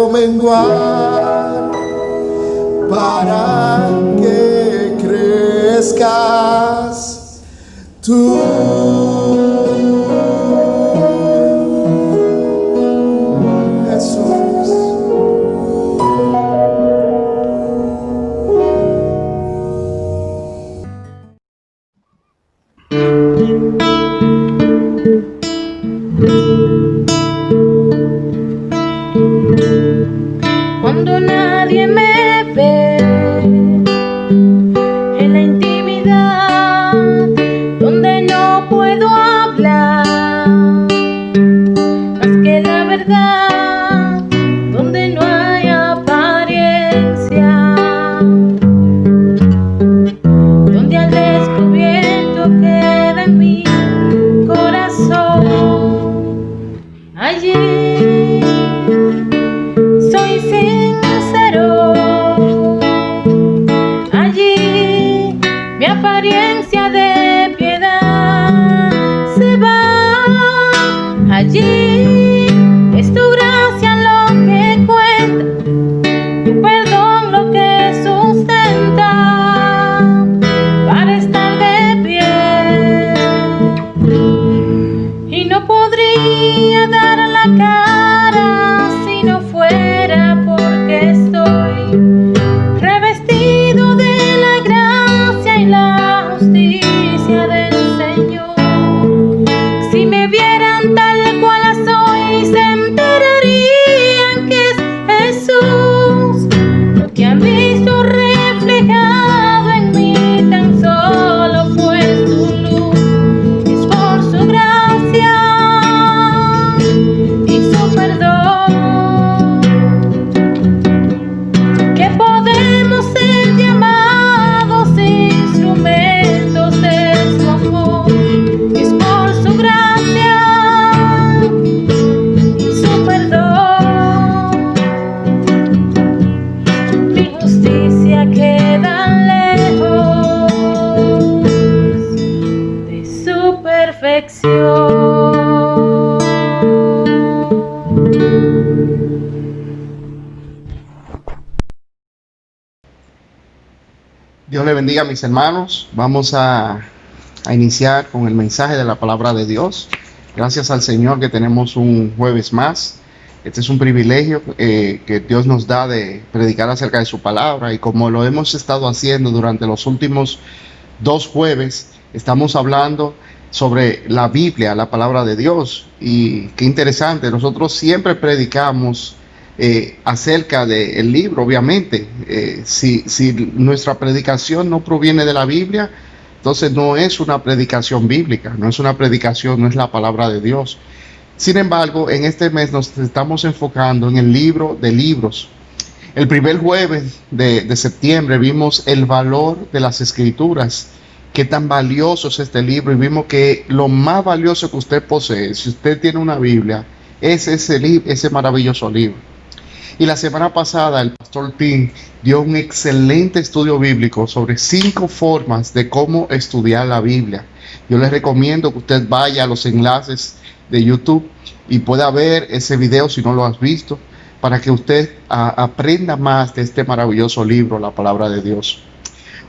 puedo menguar para que crezcas tú. Cuando nadie me ve en la intimidad, donde no puedo hablar más que la verdad, donde no hay apariencia, donde al descubierto queda en mi corazón, allí soy sincero, allí mi apariencia de piedad se va, allí es tu gracia lo que cuenta, tu perdón lo que sustenta para estar de pie, y no podría dar la cara si no fuera porque estoy revestido de la gracia y la justicia del Señor. Si me vieran tal cual soy, se enterarían que es Jesús lo que han visto reflejado en mí. Tan solo fue su luz, es por su gracia y su perdón que podemos ser llamados instrumentos de su amor. Es por su gracia y su perdón. Mi justicia queda lejos de su perfección. Dios le bendiga, mis hermanos. Vamos a iniciar con el mensaje de la palabra de Dios. Gracias al Señor que tenemos un jueves más. Este es un privilegio que Dios nos da de predicar acerca de su palabra, y como lo hemos estado haciendo durante los últimos 2 jueves, estamos hablando sobre la Biblia, la palabra de Dios. Y qué interesante, nosotros siempre predicamos acerca del libro, obviamente. Si nuestra predicación no proviene de la Biblia, entonces no es una predicación bíblica, no es una predicación, no es la palabra de Dios. Sin embargo, en este mes nos estamos enfocando en el libro de libros. El primer jueves de septiembre vimos el valor de las Escrituras, qué tan valioso es este libro, y vimos que lo más valioso que usted posee, si usted tiene una Biblia, es ese maravilloso libro. Y la semana pasada el pastor Tim dio un excelente estudio bíblico sobre 5 formas de cómo estudiar la Biblia. Yo les recomiendo que usted vaya a los enlaces de YouTube y pueda ver ese video si no lo has visto, para que usted aprenda más de este maravilloso libro, la palabra de Dios.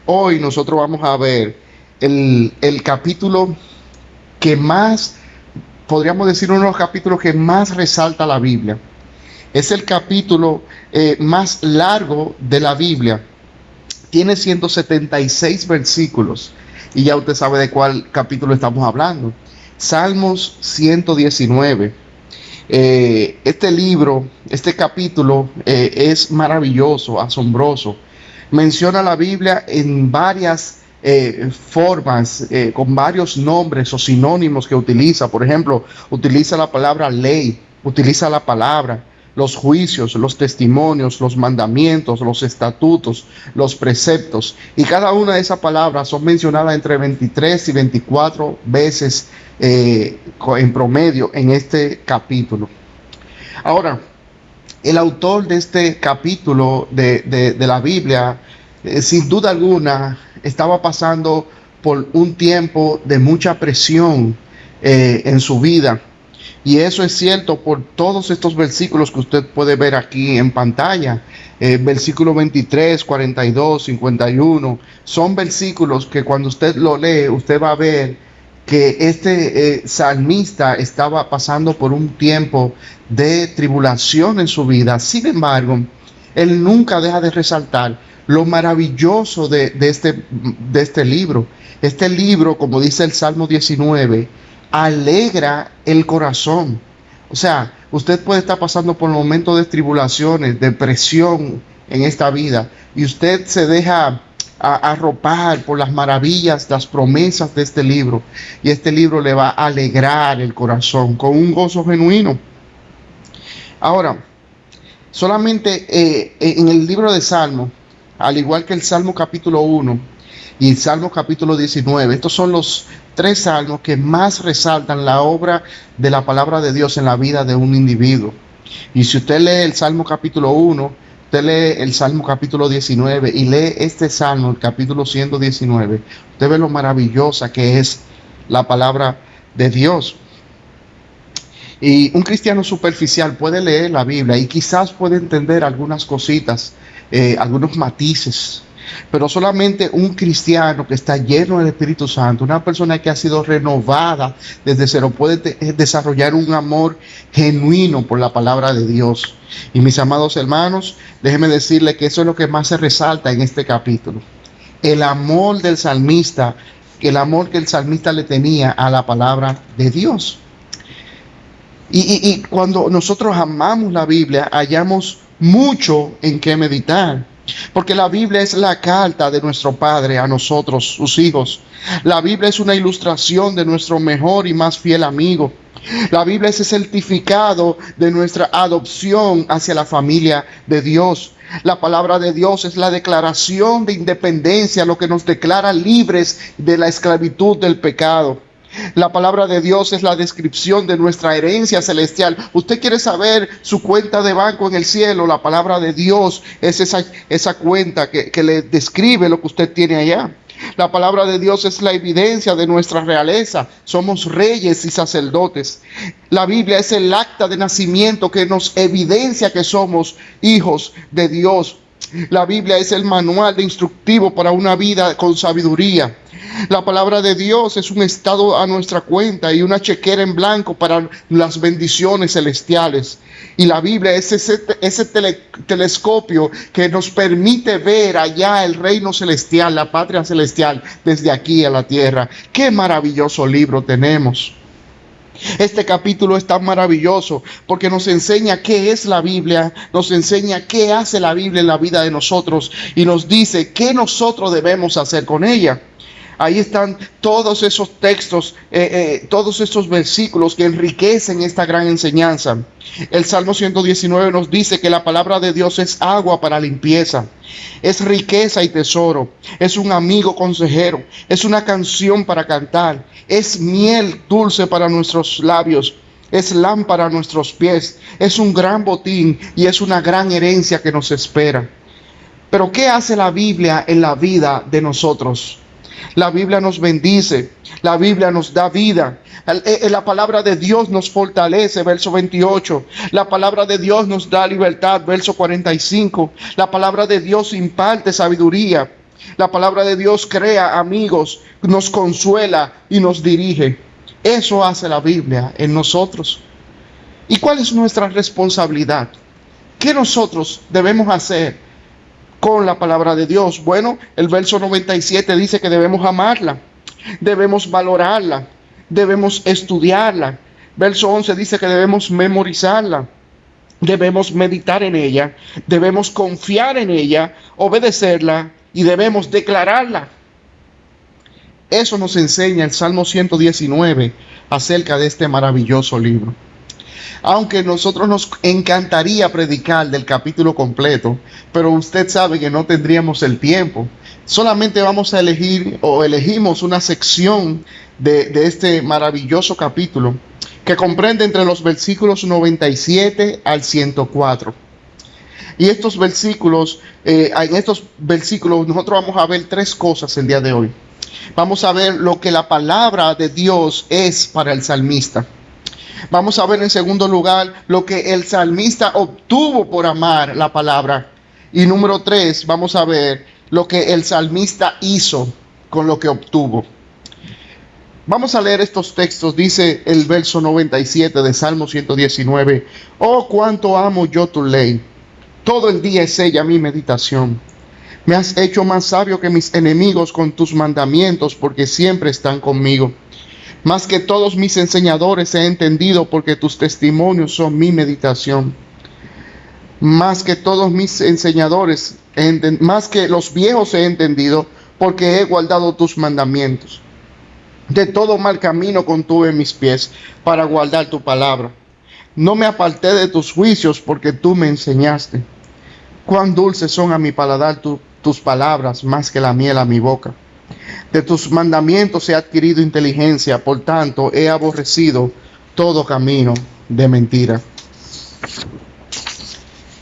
Hoy nosotros vamos a ver el capítulo que más, podríamos decir, uno de los capítulos que más resalta la Biblia. Es el capítulo más largo de la Biblia. Tiene 176 versículos. Y ya usted sabe de cuál capítulo estamos hablando. Salmos 119. Este libro, este capítulo es maravilloso, asombroso. Menciona la Biblia en varias formas, con varios nombres o sinónimos que utiliza. Por ejemplo, utiliza la palabra ley, utiliza la palabra, los juicios, los testimonios, los mandamientos, los estatutos, los preceptos. Y cada una de esas palabras son mencionadas entre 23 y 24 veces en promedio en este capítulo. Ahora, el autor de este capítulo de la Biblia, sin duda alguna, estaba pasando por un tiempo de mucha presión en su vida. Y eso es cierto por todos estos versículos que usted puede ver aquí en pantalla. Versículo 23, 42, 51. Son versículos que cuando usted lo lee, usted va a ver que este salmista estaba pasando por un tiempo de tribulación en su vida. Sin embargo, él nunca deja de resaltar lo maravilloso de este libro. Este libro, como dice el Salmo 19, alegra el corazón. O sea, usted puede estar pasando por momentos de tribulaciones, de presión en esta vida, y usted se deja arropar por las maravillas, las promesas de este libro, y este libro le va a alegrar el corazón con un gozo genuino. Ahora, solamente en el libro de Salmo, al igual que el Salmo capítulo 1 y el Salmo capítulo 19, estos son los 3 salmos que más resaltan la obra de la palabra de Dios en la vida de un individuo. Y si usted lee el Salmo capítulo 1, usted lee el Salmo capítulo 19 y lee este Salmo, el capítulo 119, usted ve lo maravillosa que es la palabra de Dios. Y un cristiano superficial puede leer la Biblia y quizás puede entender algunas cositas, algunos matices, pero solamente un cristiano que está lleno del Espíritu Santo, una persona que ha sido renovada desde cero, puede desarrollar un amor genuino por la palabra de Dios. Y mis amados hermanos, déjenme decirles que eso es lo que más se resalta en este capítulo. El amor del salmista, el amor que el salmista le tenía a la palabra de Dios. Y cuando nosotros amamos la Biblia, hallamos mucho en qué meditar. Porque la Biblia es la carta de nuestro Padre a nosotros, sus hijos. La Biblia es una ilustración de nuestro mejor y más fiel amigo. La Biblia es el certificado de nuestra adopción hacia la familia de Dios. La palabra de Dios es la declaración de independencia, lo que nos declara libres de la esclavitud del pecado. La palabra de Dios es la descripción de nuestra herencia celestial. Usted quiere saber su cuenta de banco en el cielo. La palabra de Dios es esa cuenta que le describe lo que usted tiene allá. La palabra de Dios es la evidencia de nuestra realeza. Somos reyes y sacerdotes. La Biblia es el acta de nacimiento que nos evidencia que somos hijos de Dios. La Biblia es el manual de instructivo para una vida con sabiduría. La palabra de Dios es un estado a nuestra cuenta y una chequera en blanco para las bendiciones celestiales. Y la Biblia es ese telescopio que nos permite ver allá el reino celestial, la patria celestial, desde aquí a la tierra. ¡Qué maravilloso libro tenemos! Este capítulo es tan maravilloso porque nos enseña qué es la Biblia, nos enseña qué hace la Biblia en la vida de nosotros y nos dice qué nosotros debemos hacer con ella. Ahí están todos esos textos, todos estos versículos que enriquecen esta gran enseñanza. El Salmo 119 nos dice que la palabra de Dios es agua para limpieza, es riqueza y tesoro, es un amigo consejero, es una canción para cantar, es miel dulce para nuestros labios, es lámpara a nuestros pies, es un gran botín y es una gran herencia que nos espera. Pero ¿qué hace la Biblia en la vida de nosotros? La Biblia nos bendice, la Biblia nos da vida, la palabra de Dios nos fortalece, verso 28, la palabra de Dios nos da libertad, verso 45, la palabra de Dios imparte sabiduría, la palabra de Dios crea amigos, nos consuela y nos dirige. Eso hace la Biblia en nosotros. ¿Y cuál es nuestra responsabilidad? ¿Qué nosotros debemos hacer con la palabra de Dios? Bueno, el verso 97 dice que debemos amarla, debemos valorarla, debemos estudiarla. Verso 11 dice que debemos memorizarla, debemos meditar en ella, debemos confiar en ella, obedecerla y debemos declararla. Eso nos enseña el Salmo 119 acerca de este maravilloso libro. Aunque nosotros nos encantaría predicar del capítulo completo, pero usted sabe que no tendríamos el tiempo. Solamente vamos a elegimos una sección de este maravilloso capítulo que comprende entre los versículos 97 al 104. Y en estos versículos nosotros vamos a ver 3 cosas el día de hoy. Vamos a ver lo que la palabra de Dios es para el salmista. Vamos a ver en segundo lugar lo que el salmista obtuvo por amar la palabra. Y número 3, vamos a ver lo que el salmista hizo con lo que obtuvo. Vamos a leer estos textos. Dice el verso 97 de Salmo 119. Oh, cuánto amo yo tu ley. Todo el día es ella mi meditación. Me has hecho más sabio que mis enemigos con tus mandamientos, porque siempre están conmigo. Más que todos mis enseñadores he entendido, porque tus testimonios son mi meditación. Más que todos mis enseñadores, más que los viejos he entendido, porque he guardado tus mandamientos. De todo mal camino contuve mis pies para guardar tu palabra. No me aparté de tus juicios, porque tú me enseñaste. Cuán dulces son a mi paladar tus palabras, más que la miel a mi boca. De tus mandamientos he adquirido inteligencia, por tanto he aborrecido todo camino de mentira.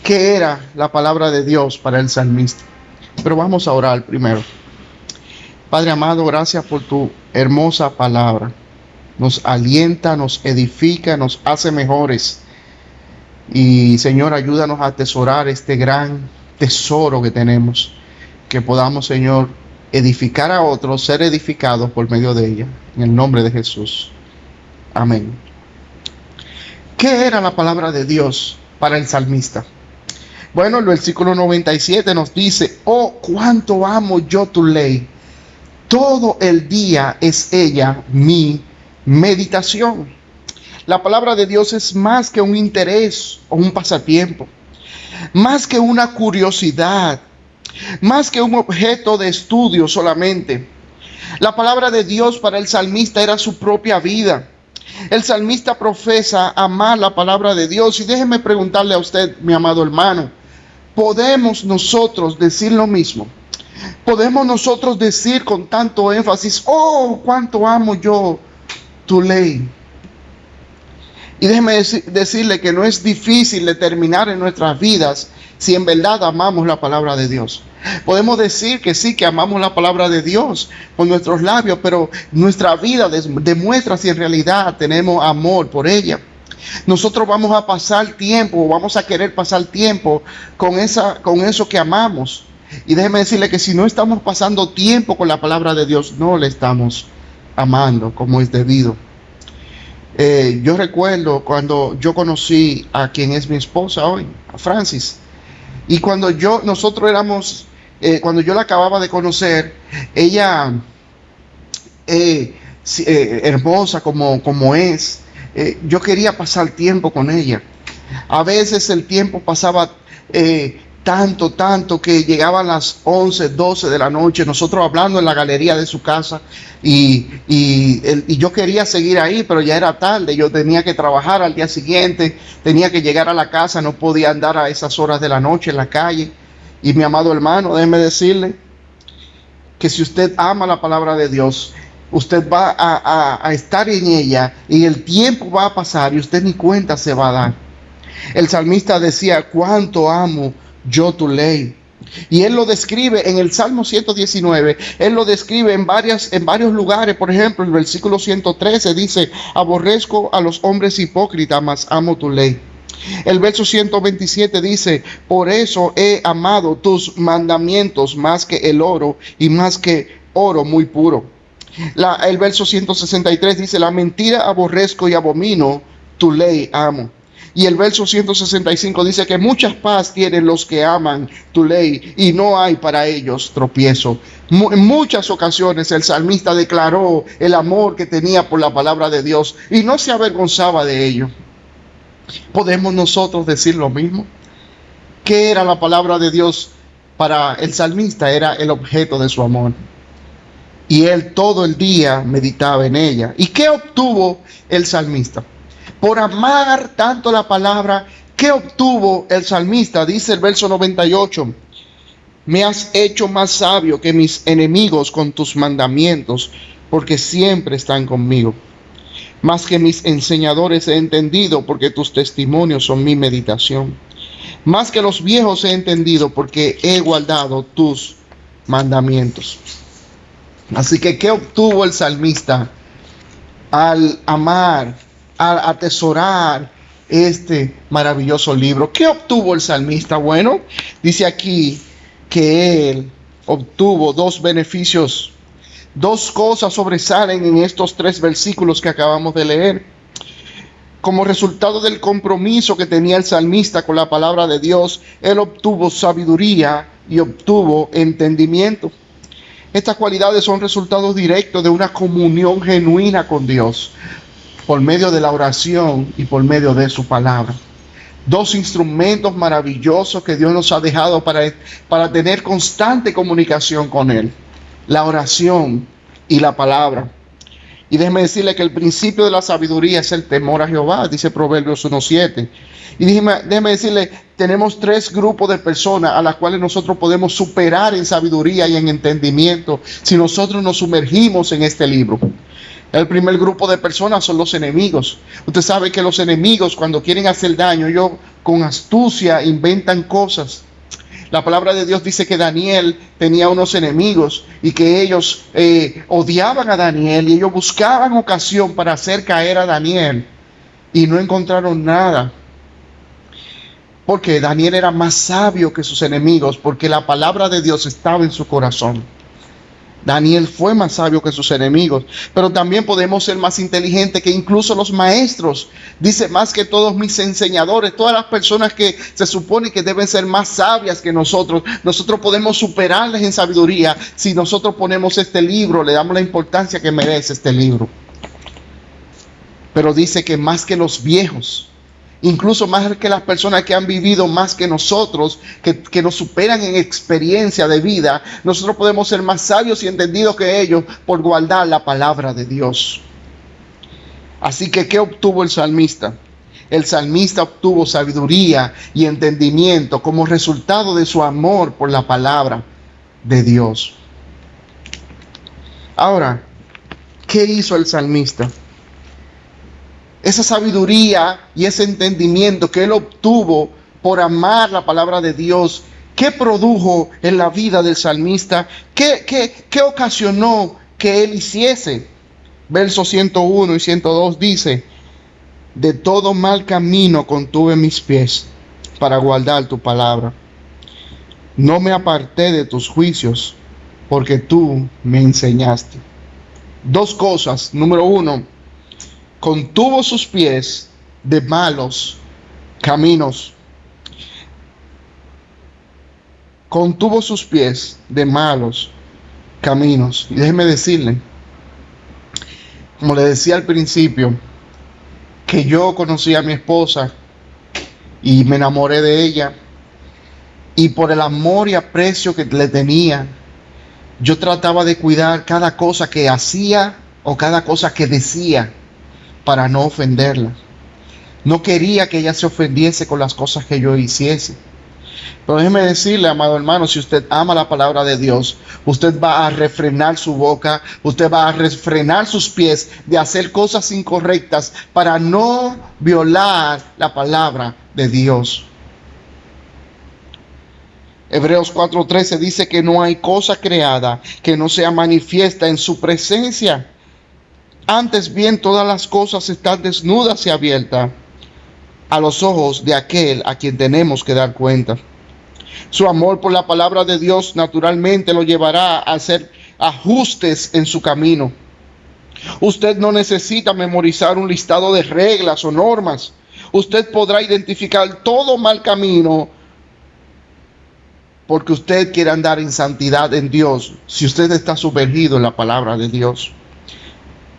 ¿Qué era la palabra de Dios para el salmista? Pero vamos a orar primero. Padre amado, gracias por tu hermosa palabra. Nos alienta, nos edifica, nos hace mejores. Y Señor, ayúdanos a atesorar este gran tesoro que tenemos. Que podamos, Señor, edificar a otros, ser edificados por medio de ella. En el nombre de Jesús. Amén. ¿Qué era la palabra de Dios para el salmista? Bueno, el versículo 97 nos dice: oh, cuánto amo yo tu ley. Todo el día es ella mi meditación. La palabra de Dios es más que un interés o un pasatiempo, más que una curiosidad, más que un objeto de estudio solamente. La palabra de Dios para el salmista era su propia vida. El salmista profesa amar la palabra de Dios. Y déjeme preguntarle a usted, mi amado hermano, ¿podemos nosotros decir lo mismo? ¿Podemos nosotros decir con tanto énfasis: oh, cuánto amo yo tu ley? Y déjeme decirle que no es difícil determinar en nuestras vidas si en verdad amamos la palabra de Dios. Podemos decir que sí, que amamos la palabra de Dios con nuestros labios, pero nuestra vida demuestra si en realidad tenemos amor por ella. Nosotros vamos a pasar tiempo, vamos a querer pasar tiempo con eso que amamos. Y déjeme decirle que si no estamos pasando tiempo con la palabra de Dios, no le estamos amando como es debido. Yo recuerdo cuando yo conocí a quien es mi esposa hoy, a Francis. Y cuando yo la acababa de conocer, ella, hermosa como es, yo quería pasar tiempo con ella. A veces el tiempo pasaba tanto que llegaban las 11, 12 de la noche, nosotros hablando en la galería de su casa, y yo quería seguir ahí, pero ya era tarde. Yo tenía que trabajar al día siguiente, tenía que llegar a la casa, no podía andar a esas horas de la noche en la calle. Y mi amado hermano, déjeme decirle que si usted ama la palabra de Dios, usted va a estar en ella, y el tiempo va a pasar y usted ni cuenta se va a dar. El salmista decía: cuánto amo yo tu ley. Y él lo describe en el Salmo 119, él lo describe en varios lugares. Por ejemplo, el versículo 113 dice: aborrezco a los hombres hipócritas, mas amo tu ley. El verso 127 dice: por eso he amado tus mandamientos más que el oro, y más que oro muy puro. El verso 163 dice: la mentira aborrezco y abomino, tu ley amo. Y el verso 165 dice que muchas paz tienen los que aman tu ley, y no hay para ellos tropiezo. En muchas ocasiones el salmista declaró el amor que tenía por la palabra de Dios y no se avergonzaba de ello. ¿Podemos nosotros decir lo mismo? ¿Qué era la palabra de Dios para el salmista? Era el objeto de su amor. Y él todo el día meditaba en ella. ¿Y qué obtuvo el salmista? Por amar tanto la palabra, ¿qué obtuvo el salmista? Dice el verso 98: me has hecho más sabio que mis enemigos con tus mandamientos, porque siempre están conmigo. Más que mis enseñadores he entendido, porque tus testimonios son mi meditación. Más que los viejos he entendido, porque he guardado tus mandamientos. Así que, ¿qué obtuvo el salmista al amar a atesorar este maravilloso libro. ¿Qué obtuvo el salmista? Bueno, dice aquí que él obtuvo dos beneficios. Dos cosas sobresalen en estos 3 versículos que acabamos de leer. Como resultado del compromiso que tenía el salmista con la palabra de Dios, él obtuvo sabiduría y obtuvo entendimiento. Estas cualidades son resultados directos de una comunión genuina con Dios, por medio de la oración y por medio de su palabra. 2 instrumentos maravillosos que Dios nos ha dejado para tener constante comunicación con Él: la oración y la palabra. Y déjeme decirle que el principio de la sabiduría es el temor a Jehová, dice Proverbios 1:7. Y déjeme decirle, tenemos 3 grupos de personas a las cuales nosotros podemos superar en sabiduría y en entendimiento si nosotros nos sumergimos en este libro. El primer grupo de personas son los enemigos. Usted sabe que los enemigos, cuando quieren hacer daño, ellos con astucia inventan cosas. La palabra de Dios dice que Daniel tenía unos enemigos y que ellos odiaban a Daniel y ellos buscaban ocasión para hacer caer a Daniel y no encontraron nada. Porque Daniel era más sabio que sus enemigos, porque la palabra de Dios estaba en su corazón. Daniel fue más sabio que sus enemigos, pero también podemos ser más inteligentes que incluso los maestros. Dice, más que todos mis enseñadores, todas las personas que se supone que deben ser más sabias que nosotros podemos superarles en sabiduría si nosotros ponemos este libro, le damos la importancia que merece este libro. Pero dice que más que los viejos, incluso más que las personas que han vivido más que nosotros, que nos superan en experiencia de vida, nosotros podemos ser más sabios y entendidos que ellos por guardar la palabra de Dios. Así que, ¿qué obtuvo el salmista? El salmista obtuvo sabiduría y entendimiento como resultado de su amor por la palabra de Dios. Ahora, ¿qué hizo el salmista? Esa sabiduría y ese entendimiento que él obtuvo por amar la palabra de Dios, ¿qué produjo en la vida del salmista? ¿Qué ocasionó que él hiciese? Versos 101 y 102 dice: de todo mal camino contuve mis pies para guardar tu palabra. No me aparté de tus juicios, porque tú me enseñaste. 2 cosas. Número 1, contuvo sus pies de malos caminos. Contuvo sus pies de malos caminos. Y déjeme decirle, como le decía al principio, que yo conocí a mi esposa y me enamoré de ella. Y por el amor y aprecio que le tenía, yo trataba de cuidar cada cosa que hacía o cada cosa que decía, para no ofenderla. No quería que ella se ofendiese con las cosas que yo hiciese. Pero déjeme decirle, amado hermano, si usted ama la palabra de Dios, usted va a refrenar su boca, usted va a refrenar sus pies de hacer cosas incorrectas para no violar la palabra de Dios. Hebreos 4:13 dice que no hay cosa creada que no sea manifiesta en su presencia. Antes bien, todas las cosas están desnudas y abiertas a los ojos de aquel a quien tenemos que dar cuenta. Su amor por la palabra de Dios naturalmente lo llevará a hacer ajustes en su camino. Usted no necesita memorizar un listado de reglas o normas. Usted podrá identificar todo mal camino porque usted quiere andar en santidad en Dios, si usted está sumergido en la palabra de Dios.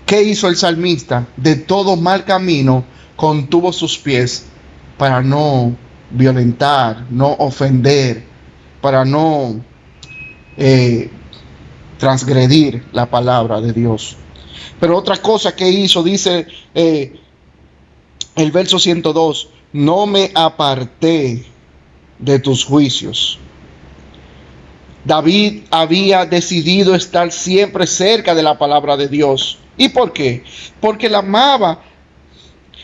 ¿Qué hizo el salmista? De todo mal camino contuvo sus pies para no violentar, no ofender, para no transgredir la palabra de Dios. Pero otra cosa que hizo, dice el verso 102, no me aparté de tus juicios. David había decidido estar siempre cerca de la palabra de Dios. ¿Y por qué? Porque la amaba.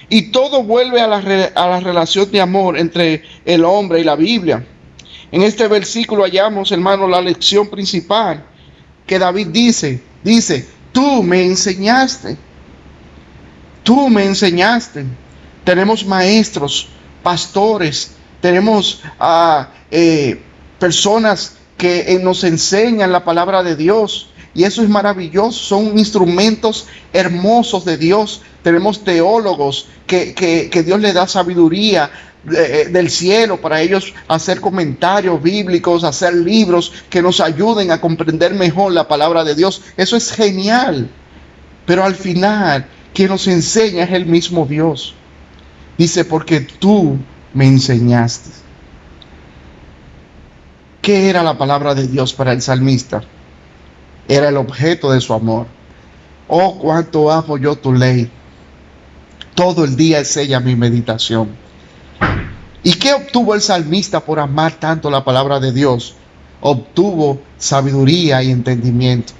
Y todo vuelve a la relación de amor entre el hombre y la Biblia. En este versículo hallamos, hermano, la lección principal que David dice, tú me enseñaste. Tú me enseñaste. Tenemos maestros, pastores, tenemos personas que nos enseñan la palabra de Dios. Y eso es maravilloso, son instrumentos hermosos de Dios. Tenemos teólogos que Dios le da sabiduría del cielo para ellos hacer comentarios bíblicos, hacer libros que nos ayuden a comprender mejor la palabra de Dios. Eso es genial. Pero al final, quien nos enseña es el mismo Dios. Dice, porque tú me enseñaste. ¿Qué era la palabra de Dios para el salmista? Era el objeto de su amor. Oh, cuánto amo yo tu ley. Todo el día es ella mi meditación. ¿Y qué obtuvo el salmista por amar tanto la palabra de Dios? Obtuvo sabiduría y entendimiento.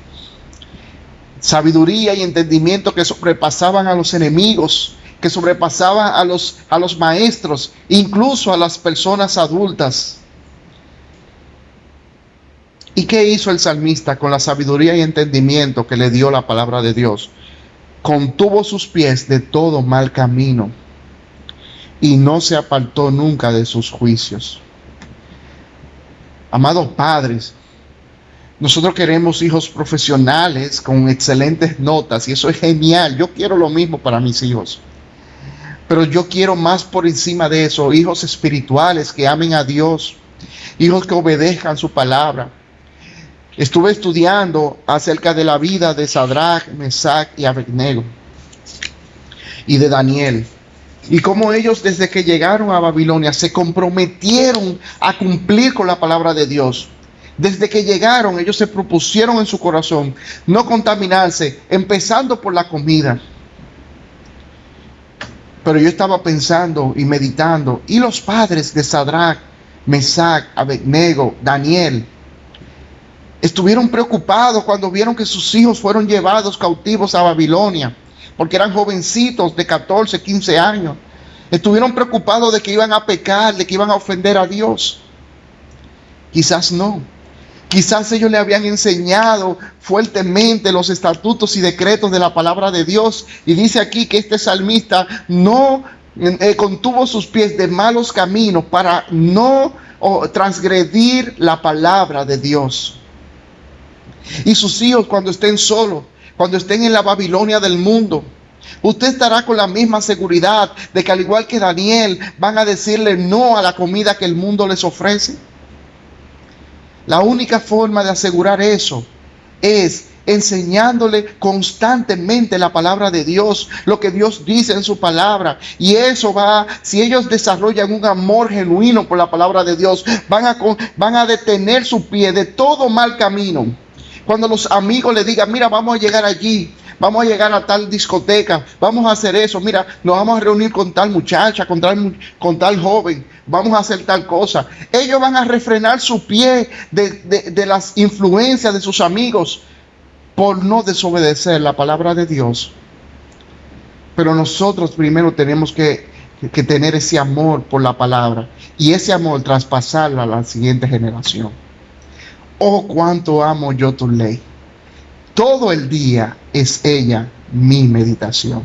Sabiduría y entendimiento que sobrepasaban a los enemigos, que sobrepasaban a los maestros, incluso a las personas adultas. ¿Y qué hizo el salmista con la sabiduría y entendimiento que le dio la palabra de Dios? Contuvo sus pies de todo mal camino y no se apartó nunca de sus juicios. Amados padres, nosotros queremos hijos profesionales con excelentes notas y eso es genial. Yo quiero lo mismo para mis hijos. Pero yo quiero más por encima de eso, hijos espirituales que amen a Dios, hijos que obedezcan su palabra. Estuve estudiando acerca de la vida de Sadrach, Mesach y Abednego y de Daniel. Y cómo ellos desde que llegaron a Babilonia se comprometieron a cumplir con la palabra de Dios. Desde que llegaron ellos se propusieron en su corazón no contaminarse, empezando por la comida. Pero yo estaba pensando y meditando, y los padres de Sadrach, Mesach, Abednego, Daniel, estuvieron preocupados cuando vieron que sus hijos fueron llevados cautivos a Babilonia, porque eran jovencitos de 14, 15 años. Estuvieron preocupados de que iban a pecar, de que iban a ofender a Dios. Quizás no. Quizás ellos le habían enseñado fuertemente los estatutos y decretos de la palabra de Dios. Y dice aquí que este salmista no contuvo sus pies de malos caminos para no transgredir la palabra de Dios. Y sus hijos cuando estén solos, cuando estén en la Babilonia del mundo, usted estará con la misma seguridad de que al igual que Daniel van a decirle no a la comida que el mundo les ofrece. La única forma de asegurar eso es enseñándole constantemente la palabra de Dios, lo que Dios dice en su palabra. Y eso va, si ellos desarrollan un amor genuino por la palabra de Dios, van a detener su pie de todo mal camino. Cuando los amigos le digan, mira, vamos a llegar allí, vamos a llegar a tal discoteca, vamos a hacer eso, mira, nos vamos a reunir con tal muchacha, con tal joven, vamos a hacer tal cosa. Ellos van a refrenar su pie de las influencias de sus amigos por no desobedecer la palabra de Dios. Pero nosotros primero tenemos que tener ese amor por la palabra y ese amor traspasarlo a la siguiente generación. Oh, cuánto amo yo tu ley. Todo el día es ella mi meditación.